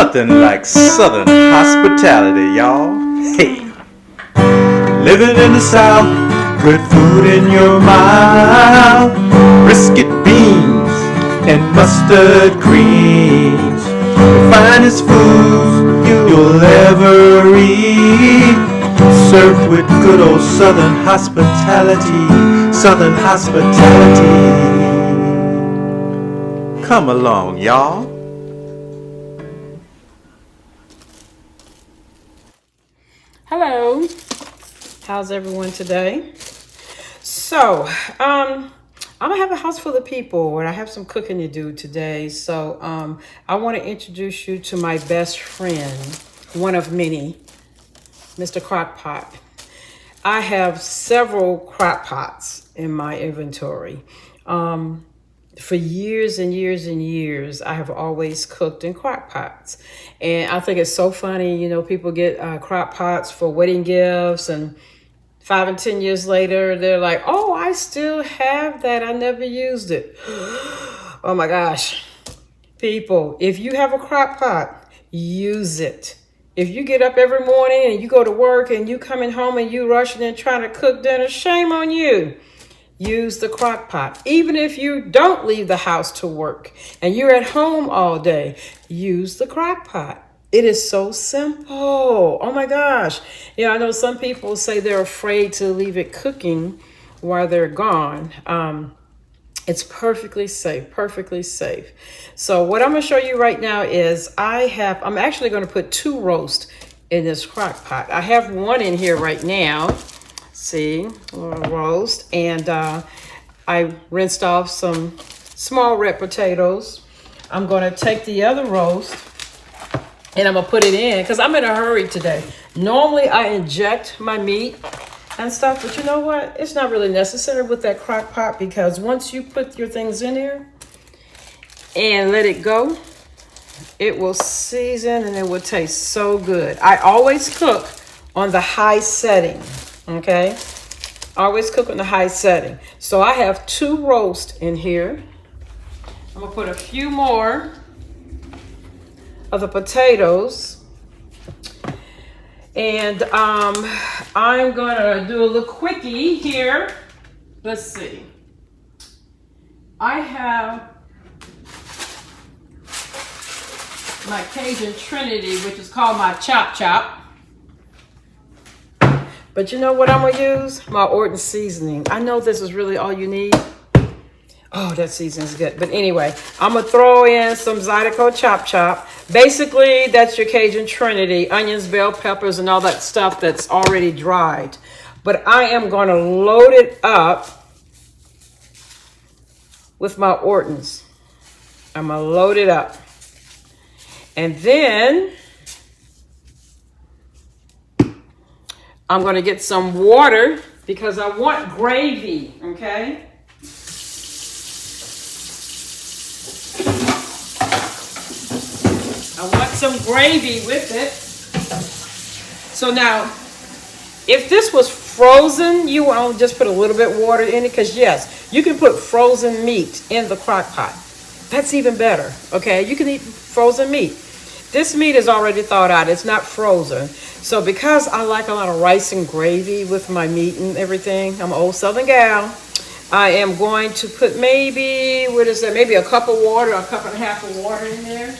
Nothing like Southern hospitality, y'all. Hey, living in the South, good food in your mouth, brisket beans and mustard greens, the finest food you'll ever eat, served with good old Southern hospitality, Southern hospitality. Come along, y'all. Hello, how's everyone today? So, I'm gonna have a house full of people and I have some cooking to do today. So, I want to introduce you to my best friend, one of many, Mr. Crockpot. I have several crock pots in my inventory. For years and years and years, I have always cooked in crock pots. And I think it's so funny, you know, people get crock pots for wedding gifts, and 5 and 10 years later, they're like, oh, I still have that. I never used it. Oh my gosh. People, if you have a crock pot, use it. If you get up every morning and you go to work and you coming home and you rushing and trying to cook dinner, shame on you. Use the crock pot. Even if you don't leave the house to work and you're at home all day, use the crock pot. It is so simple. Oh my gosh. I know some people say they're afraid to leave it cooking while they're gone. It's perfectly safe, perfectly safe. So what I'm gonna show you right now is I'm actually gonna put 2 roasts in this crock pot. I have one in here right now. See, a little roast, and I rinsed off some small red potatoes. I'm going to take the other roast and I'm going to put it in because I'm in a hurry today. Normally I inject my meat and stuff, but you know what? It's not really necessary with that crock pot because once you put your things in here and let it go, it will season and it will taste so good. I always cook on the high setting. Okay, always cook on the high setting. So I have 2 roasts in here. I'm gonna put a few more of the potatoes, and I'm gonna do a little quickie here. Let's see. I have my Cajun Trinity, which is called my chop chop. But you know what I'm gonna use? My Orton seasoning. I know this is really all you need. Oh, that seasoning's good. But anyway, I'm gonna throw in some Zydeco chop chop. Basically, that's your Cajun Trinity, onions, bell peppers, and all that stuff that's already dried. But I am gonna load it up with my Ortons. I'm gonna load it up. And then I'm going to get some water because I want gravy, okay? I want some gravy with it. So now, if this was frozen, you won't just put a little bit of water in it because yes, you can put frozen meat in the crock pot. That's even better, okay? You can eat frozen meat. This meat is already thawed out. It's not frozen. So because I like a lot of rice and gravy with my meat and everything, I'm an old Southern gal, I am going to put maybe, maybe a cup of water, a cup and a half of water in there.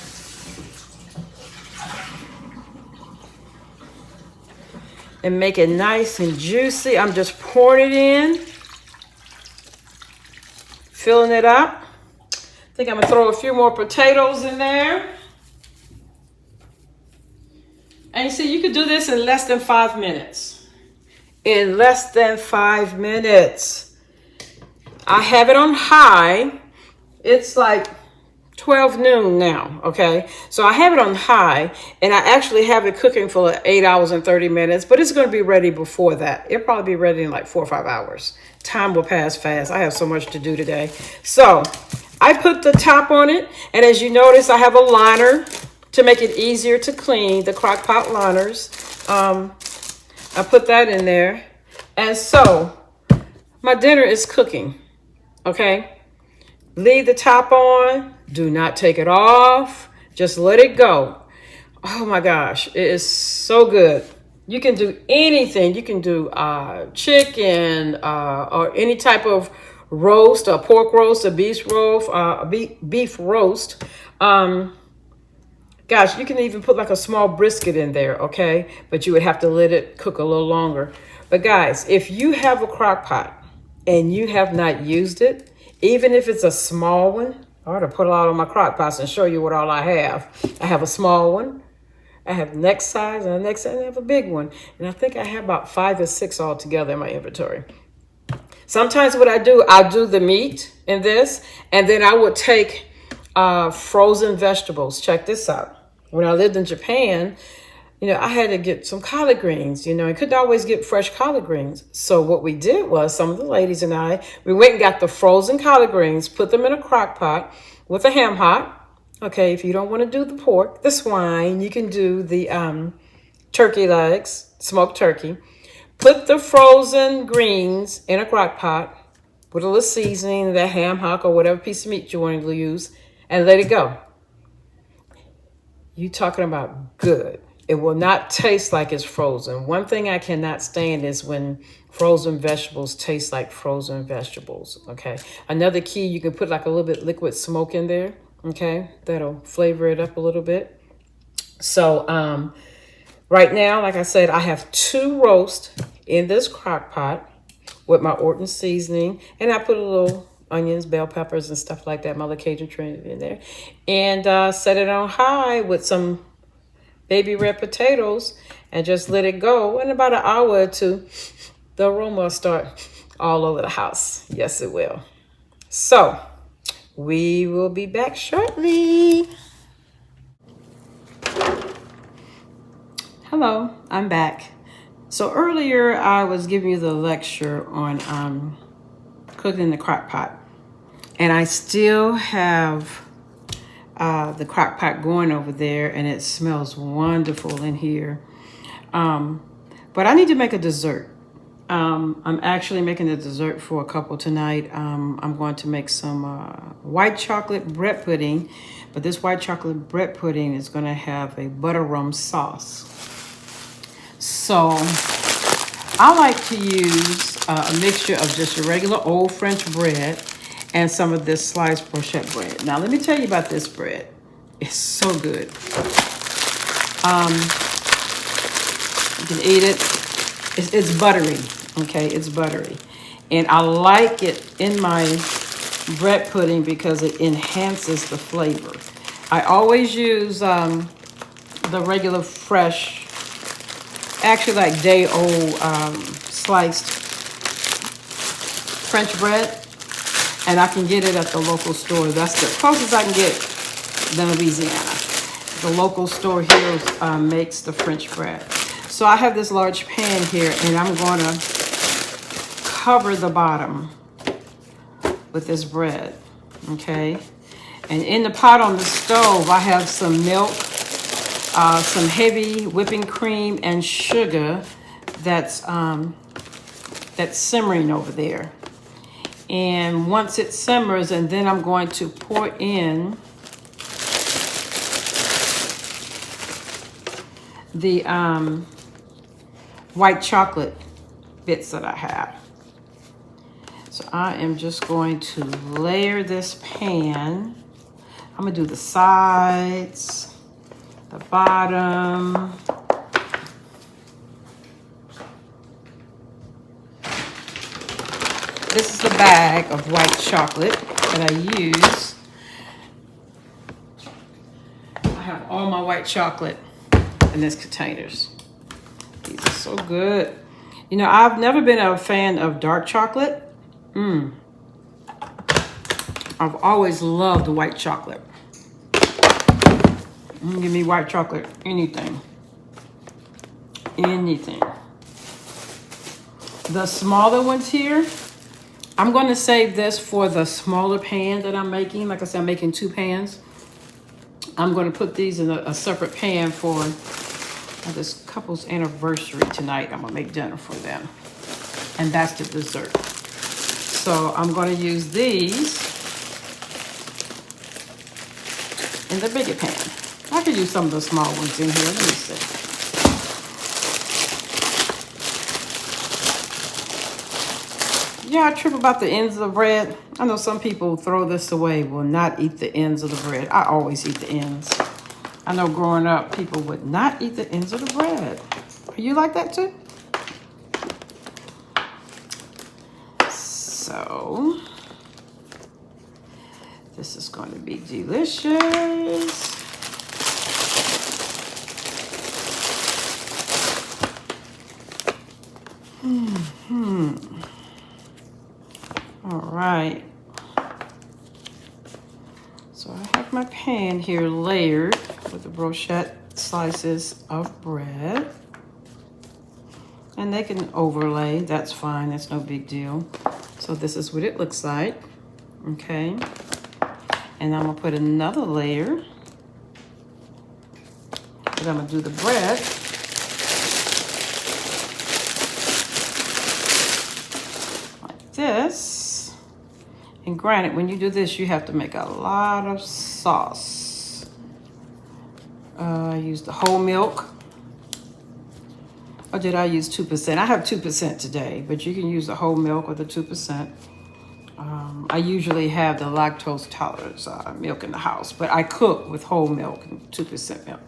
And make it nice and juicy. I'm just pouring it in, filling it up. I think I'm gonna throw a few more potatoes in there. And you see, you could do this in less than 5 minutes. In less than 5 minutes. I have it on high. It's like 12 noon now, okay? So I have it on high, and I actually have it cooking for like 8 hours and 30 minutes, but it's gonna be ready before that. It'll probably be ready in like 4 or 5 hours. Time will pass fast. I have so much to do today. So I put the top on it, and as you notice, I have a liner to make it easier to clean, the crock pot liners. I put that in there. And so my dinner is cooking, okay? Leave the top on, do not take it off, just let it go. Oh my gosh, it is so good. You can do anything. You can do chicken or any type of roast, a pork roast, a beef roast. Um, Gosh, you can even put like a small brisket in there, okay? But you would have to let it cook a little longer. But guys, if you have a crock pot and you have not used it, even if it's a small one, I ought to put it out on my crock pots and show you what all I have. I have a small one. I have next size and the next size, and I have a big one. And I think I have about 5 or 6 all together in my inventory. Sometimes what I do, I'll do the meat in this, and then I would take frozen vegetables. Check this out. When I lived in Japan, I had to get some collard greens, I couldn't always get fresh collard greens. So what we did was, some of the ladies and I, we went and got the frozen collard greens, put them in a crock pot with a ham hock. Okay, if you don't want to do the pork, the swine, you can do the turkey legs, smoked turkey. Put the frozen greens in a crock pot with a little seasoning, that ham hock or whatever piece of meat you want to use, and let it go. You talking about good. It will not taste like it's frozen. One thing I cannot stand is when frozen vegetables taste like frozen vegetables, okay? Another key, you can put like a little bit liquid smoke in there, okay? That'll flavor it up a little bit. So right now, like I said, I have 2 roasts in this crock pot with my Orton seasoning, and I put a little onions, bell peppers, and stuff like that, my little Cajun Trinity in there, and set it on high with some baby red potatoes and just let it go. In about an hour or 2, the aroma will start all over the house. Yes, it will. So we will be back shortly. Hello, I'm back. So earlier I was giving you the lecture on cooking in the crock pot, and I still have the crock pot going over there, and it smells wonderful in here. But I need to make a dessert. I'm actually making a dessert for a couple tonight. I'm going to make some white chocolate bread pudding, but this white chocolate bread pudding is going to have a butter rum sauce. So I like to use a mixture of just a regular old French bread and some of this sliced brochette bread. Now, let me tell you about this bread. It's so good. You can eat it. It's buttery, okay? It's buttery. And I like it in my bread pudding because it enhances the flavor. I always use the regular fresh, actually like day-old sliced French bread. And I can get it at the local store. That's the closest I can get than Louisiana. The local store here makes the French bread. So I have this large pan here, and I'm going to cover the bottom with this bread, okay? And in the pot on the stove, I have some milk, some heavy whipping cream, and sugar that's simmering over there. And once it simmers, and then I'm going to pour in the white chocolate bits that I have. So I am just going to layer this pan. I'm gonna do the sides, the bottom. This is the bag of white chocolate that I use. I have all my white chocolate in these containers. These are so good. You know, I've never been a fan of dark chocolate. I've always loved white chocolate. Give me white chocolate, anything. Anything. The smaller ones here, I'm going to save this for the smaller pan that I'm making. Like I said, I'm making 2 pans. I'm going to put these in a separate pan for this couple's anniversary tonight. I'm going to make dinner for them. And that's the dessert. So I'm going to use these in the bigger pan. I could use some of the small ones in here. Let me see. Yeah, I trip about the ends of the bread. I know some people throw this away, will not eat the ends of the bread. I always eat the ends. I know growing up, people would not eat the ends of the bread. Are you like that too? So, this is going to be delicious. All right. So I have my pan here layered with the brochette slices of bread. And they can overlay, that's fine, that's no big deal. So this is what it looks like, okay? And I'm gonna put another layer. But I'm gonna do the bread. Like this. And granted, when you do this, you have to make a lot of sauce. I used the whole milk. Or did I use 2%? I have 2% today, but you can use the whole milk or the 2%. I usually have the lactose tolerance milk in the house, but I cook with whole milk and 2% milk.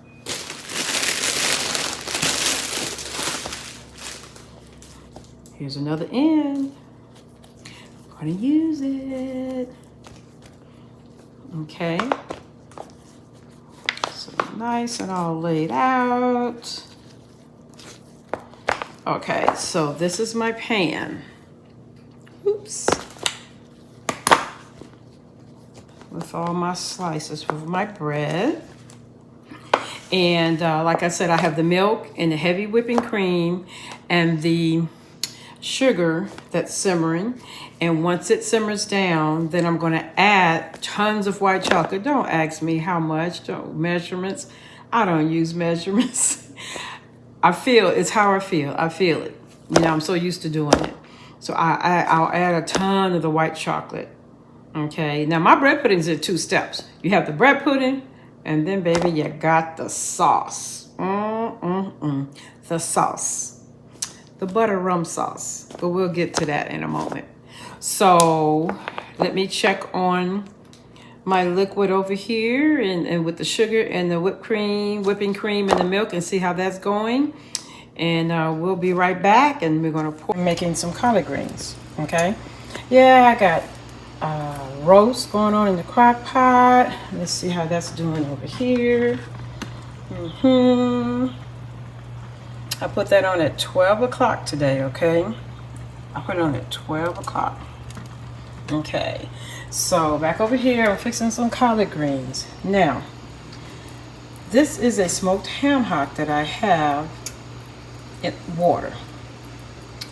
Here's another end. I'm gonna use it. Okay. So nice and all laid out. Okay, so this is my pan. Oops. With all my slices of my bread. And like I said, I have the milk and the heavy whipping cream and the sugar that's simmering. And once it simmers down, then I'm going to add tons of white chocolate. Don't ask me how much, measurements. I don't use measurements. I feel, it's how I feel. I feel it. You know, I'm so used to doing it. So I'll add a ton of the white chocolate. Okay, now my bread pudding's in 2 steps. You have the bread pudding, and then, baby, you got the sauce. The sauce. The butter rum sauce. But we'll get to that in a moment. So let me check on my liquid over here and with the sugar and the whipping cream and the milk and see how that's going. And we'll be right back, and we're gonna pour making some collard greens, okay? Yeah, I got roast going on in the crock pot. Let's see how that's doing over here. I put that on at 12 o'clock today, okay? I put it on at 12 o'clock. Okay, so back over here, I'm fixing some collard greens. Now, this is a smoked ham hock that I have in water.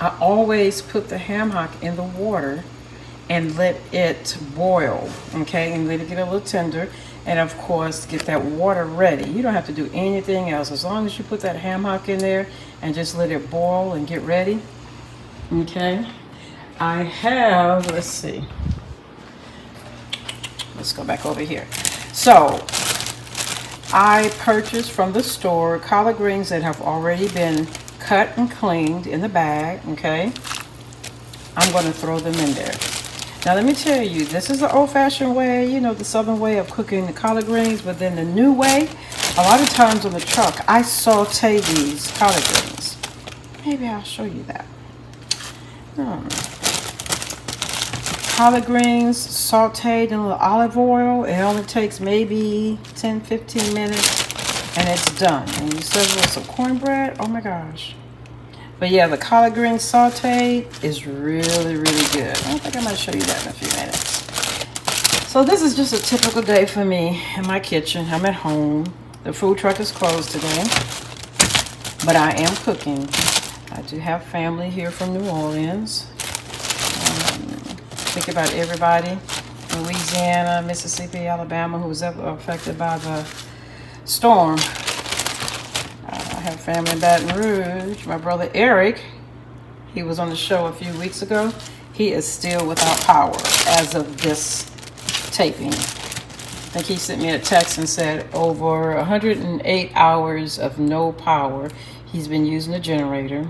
I always put the ham hock in the water and let it boil, okay, and let it get a little tender, and of course get that water ready. You don't have to do anything else as long as you put that ham hock in there and just let it boil and get ready. Okay, I have, let's see, let's go back over here. So I purchased from the store collard greens that have already been cut and cleaned in the bag. Okay, I'm going to throw them in there. Now let me tell you, this is the old-fashioned way, you know, the southern way of cooking the collard greens, but then the new way, a lot of times on the truck, I saute these collard greens. Maybe I'll show you that. Collard greens sauteed in a little olive oil. It only takes maybe 10-15 minutes and it's done. And you serve it with some cornbread. Oh my gosh. But yeah, the collard green sauteed is really, really good. I think I might show you that in a few minutes. So this is just a typical day for me in my kitchen. I'm at home. The food truck is closed today, but I am cooking. I do have family here from New Orleans. Think about everybody in Louisiana, Mississippi, Alabama who was ever affected by the storm. I have family in Baton Rouge. My brother Eric, he was on the show a few weeks ago. He is still without power as of this taping. think he sent me a text and said over 108 hours of no power. He's been using a generator.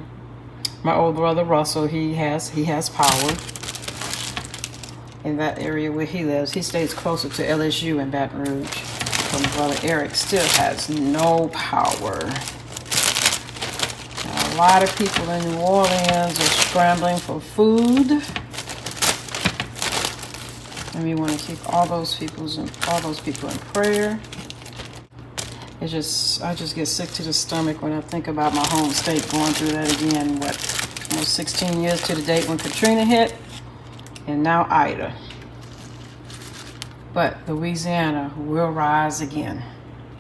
My old brother Russell, he has power in that area where he lives. He stays closer to LSU in Baton Rouge. But my brother Eric still has no power. Now, a lot of people in New Orleans are scrambling for food. And we want to keep all those people in prayer. I just get sick to the stomach when I think about my home state going through that again. What, almost 16 years to the date when Katrina hit, and now Ida. But Louisiana will rise again.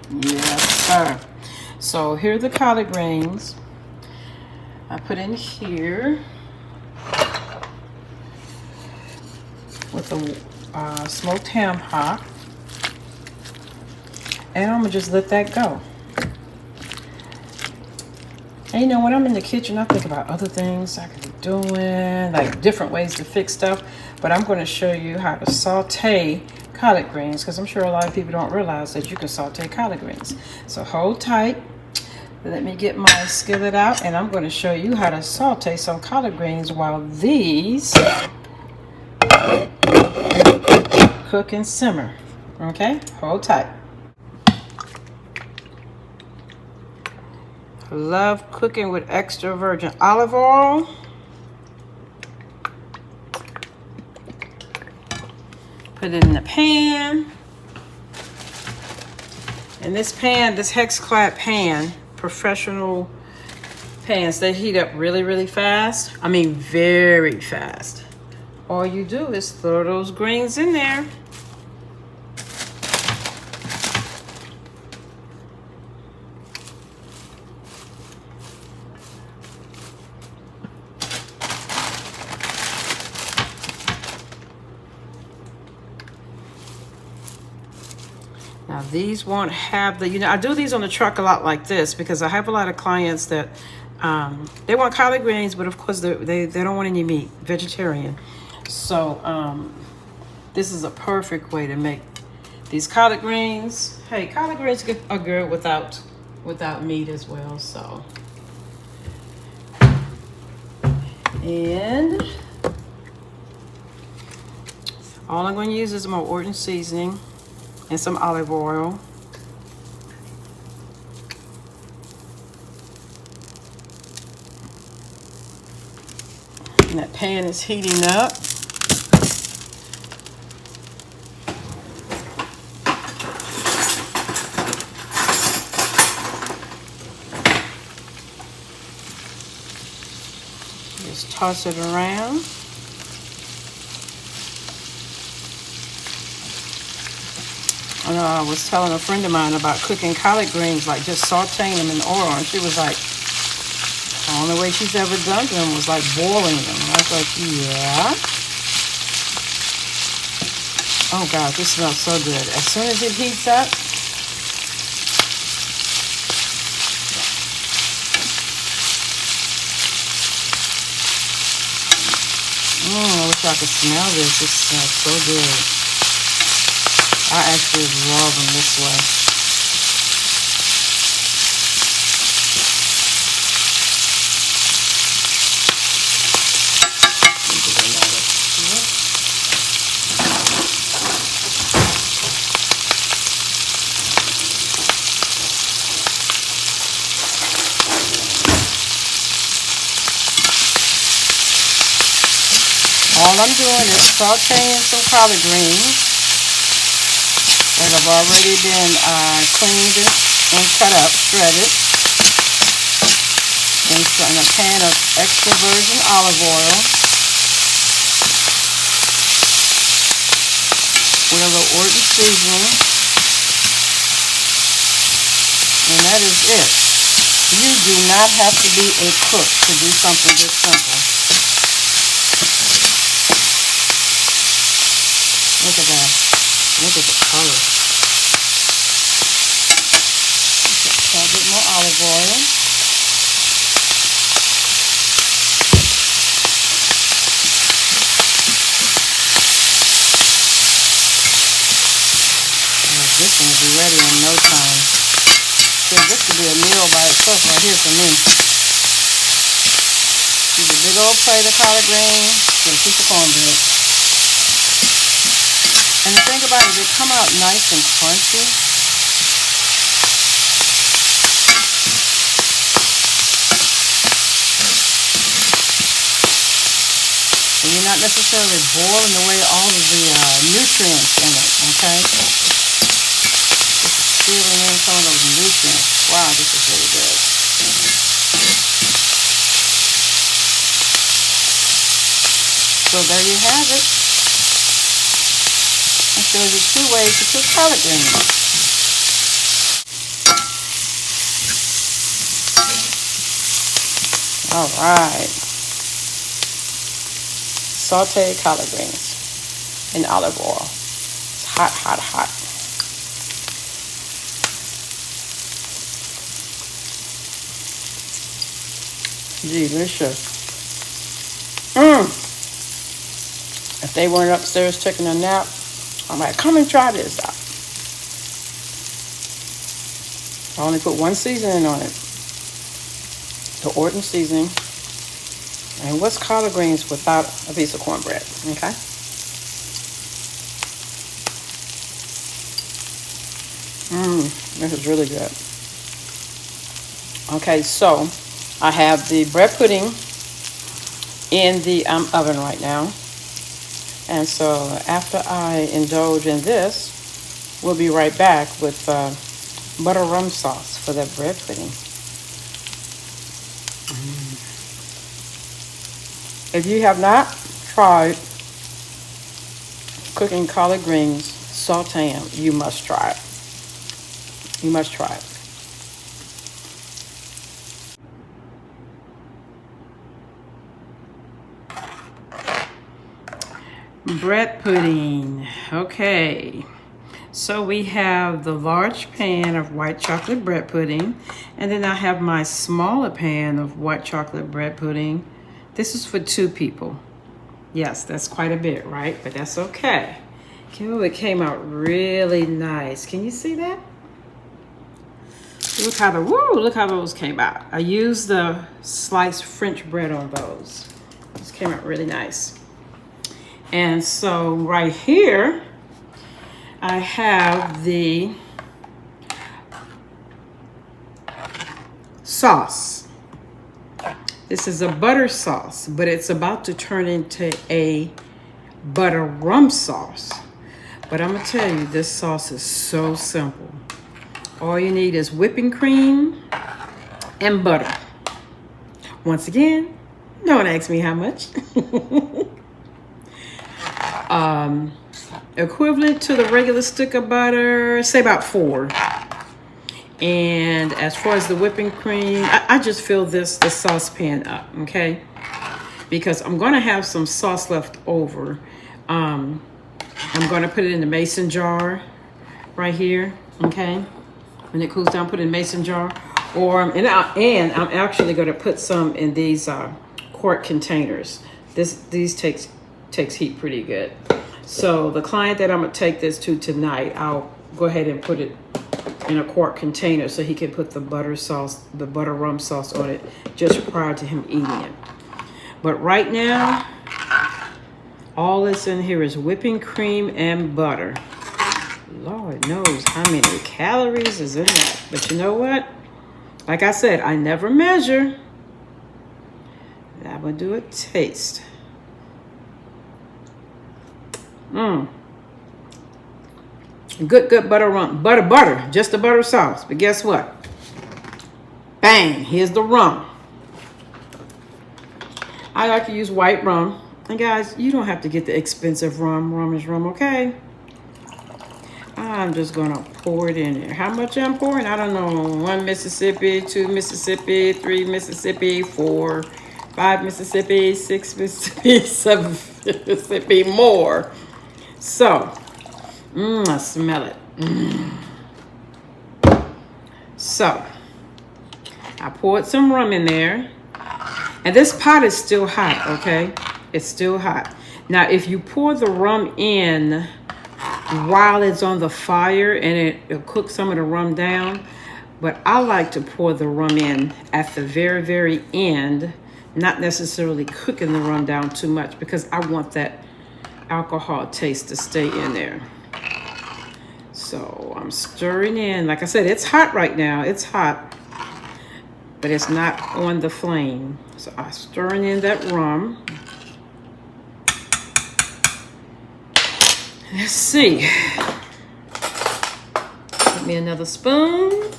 Yes, sir. So here are the collard greens I put in here with the smoked ham hock. And I'm gonna just let that go. And you know, when I'm in the kitchen, I think about other things I could be doing, like different ways to fix stuff. But I'm gonna show you how to saute collard greens, because I'm sure a lot of people don't realize that you can saute collard greens. So hold tight. Let me get my skillet out, and I'm gonna show you how to saute some collard greens while these cook and simmer. Okay, hold tight. Love cooking with extra virgin olive oil. Put it in the pan. And this pan, this hex-clad pan, professional pans, they heat up really, really fast. I mean, very fast. All you do is throw those greens in there. Now these won't have the, you know, I do these on the truck a lot like this because I have a lot of clients that they want collard greens, but of course they don't want any meat, vegetarian. So this is a perfect way to make these collard greens. Hey, collard greens are good without meat as well. So, and all I'm going to use is my Orton seasoning and some olive oil. And that pan is heating up. Just toss it around. I know I was telling a friend of mine about cooking collard greens, like just sauteing them in oil, and she was like, the only way she's ever done them was like boiling them. I was like, yeah. Oh God, this smells so good. As soon as it heats up, I wish I could smell this. This smells so good. I actually love them this way. All I'm doing is sauteing some collard greens that have already been cleaned and cut up, shredded, in a pan of extra virgin olive oil with a little Orton seasoning, and that is it. You do not have to be a cook to do something this simple. Look at that. Look at the color. A bit more olive oil. will be ready in no time. So this could be a meal by itself right here for me. Use a big old plate of collard greens with a piece of cornbread. And the thing about it, they come out nice and crunchy. And you're not necessarily boiling away all of the nutrients in it, okay? Just sealing in some of those nutrients. Wow, this is really good. So there you have it. I showed you 2 ways to cook collard greens. All right. Sauteed collard greens in olive oil. It's hot, hot, hot. Delicious. If they weren't upstairs taking a nap, I'm like, come and try this out. I only put 1 seasoning on it. The Orton seasoning. And what's collard greens without a piece of cornbread, okay? This is really good. Okay, so I have the bread pudding in the oven right now. And so after I indulge in this, we'll be right back with butter rum sauce for that bread pudding. If you have not tried cooking collard greens, sauteing them, you must try it. You must try it. Bread pudding. Okay. So we have the large pan of white chocolate bread pudding, and then I have my smaller pan of white chocolate bread pudding. This is for 2 people. Yes, that's quite a bit, right? But that's okay. Oh, it came out really nice. Can you see that? Look how those came out. I used the sliced French bread on those. This came out really nice. And so right here, I have the sauce. This is a butter sauce, but it's about to turn into a butter rum sauce. But I'm gonna tell you, this sauce is so simple. All you need is whipping cream and butter. Once again, don't ask me how much. Equivalent to the regular stick of butter, say about 4. And as far as the whipping cream, I just fill the saucepan up, okay? Because I'm going to have some sauce left over. I'm going to put it in the mason jar right here, okay? When it cools down, put it in a mason jar. And I'm actually going to put some in these quart containers. These takes heat pretty good. So the client that I'm going to take this to tonight, I'll go ahead and put it in a quart container so he can put the butter rum sauce on it just prior to him eating it. But right now, all that's in here is whipping cream and butter. Lord knows how many calories is in that. But you know what? Like I said, I never measure. I'm gonna do a taste. Good butter rum. Butter. Just the butter sauce. But guess what? Bang. Here's the rum. I like to use white rum. And guys, you don't have to get the expensive rum. Rum is rum, okay? I'm just going to pour it in there. How much I'm pouring? I don't know. 1 Mississippi, 2 Mississippi, 3 Mississippi, 4, 5 Mississippi, 6 Mississippi, 7 Mississippi, more. So, I smell it. So, I poured some rum in there. And this pot is still hot, okay? It's still hot. Now, if you pour the rum in while it's on the fire, and it'll cook some of the rum down. But I like to pour the rum in at the very, very end, not necessarily cooking the rum down too much, because I want that alcohol taste to stay in there. So I'm stirring in. Like I said, it's hot right now. It's hot, but it's not on the flame. So I'm stirring in that rum. Let's see. Give me another spoon.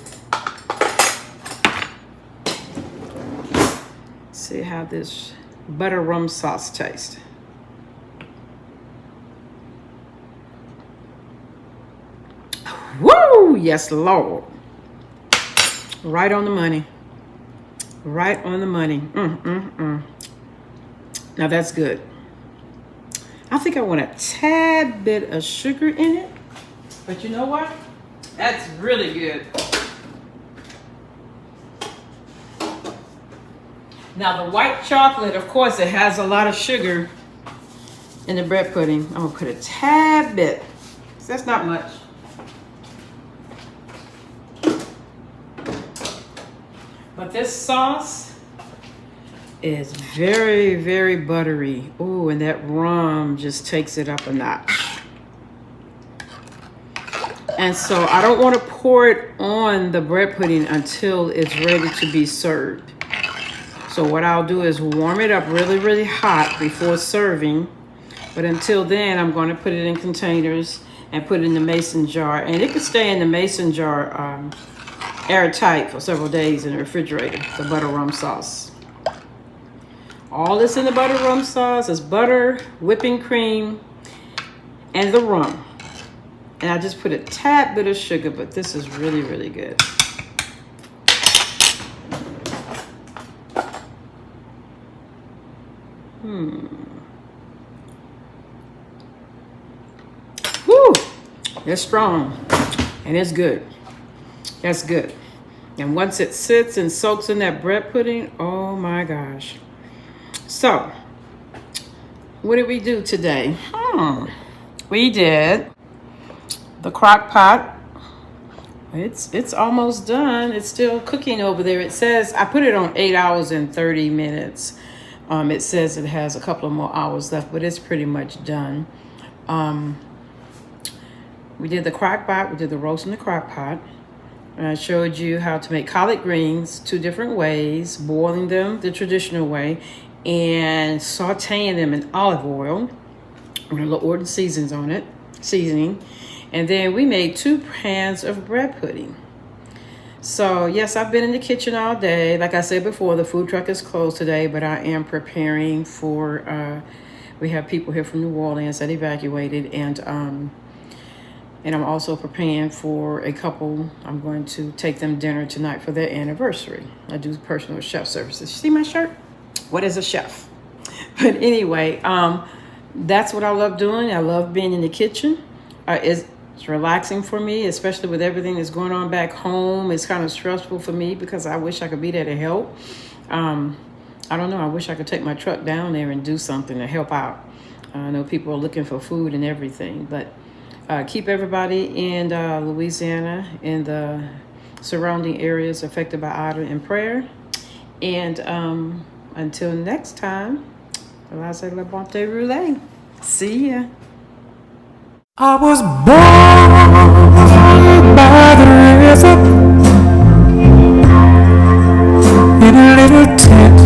See how this butter rum sauce tastes. Woo! Yes, Lord. Right on the money. Right on the money. Now that's good. I think I want a tad bit of sugar in it. But you know what? That's really good. Now the white chocolate, of course, it has a lot of sugar in the bread pudding. I'm gonna put a tad bit. So that's not much. But this sauce is very, very buttery. Ooh, and that rum just takes it up a notch. And so I don't want to pour it on the bread pudding until it's ready to be served. So what I'll do is warm it up really, really hot before serving. But until then, I'm going to put it in containers and put it in the mason jar. And it can stay in the mason jar airtight for several days in the refrigerator, the butter rum sauce. All that's in the butter rum sauce is butter, whipping cream, and the rum. And I just put a tad bit of sugar, but this is really, really good. Woo! It's strong and it's good. That's good. And once it sits and soaks in that bread pudding, oh my gosh. So, what did we do today? We did the crock pot. It's almost done. It's still cooking over there. It says, I put it on 8 hours and 30 minutes. It says it has a couple of more hours left, but it's pretty much done. We did the crock pot. We did the roast in the crock pot. And I showed you how to make collard greens 2 different ways, boiling them the traditional way and sauteing them in olive oil with a little ordered seasoning. And then we made 2 pans of bread pudding. So yes, I've been in the kitchen all day. Like I said before, the food truck is closed today, but I am preparing for, we have people here from New Orleans that evacuated, and I'm also preparing for a couple. I'm going to take them dinner tonight for their anniversary. I do personal chef services. See my shirt? What is a chef? But anyway, that's what I love doing. I love being in the kitchen. It's relaxing for me, especially with everything that's going on back home. It's kind of stressful for me because I wish I could be there to help. I don't know. I wish I could take my truck down there and do something to help out. I know people are looking for food and everything, but keep everybody in Louisiana and the surrounding areas affected by Ida in prayer. And until next time, c'est la bonté roulée. See ya. I was born by the river in a little tent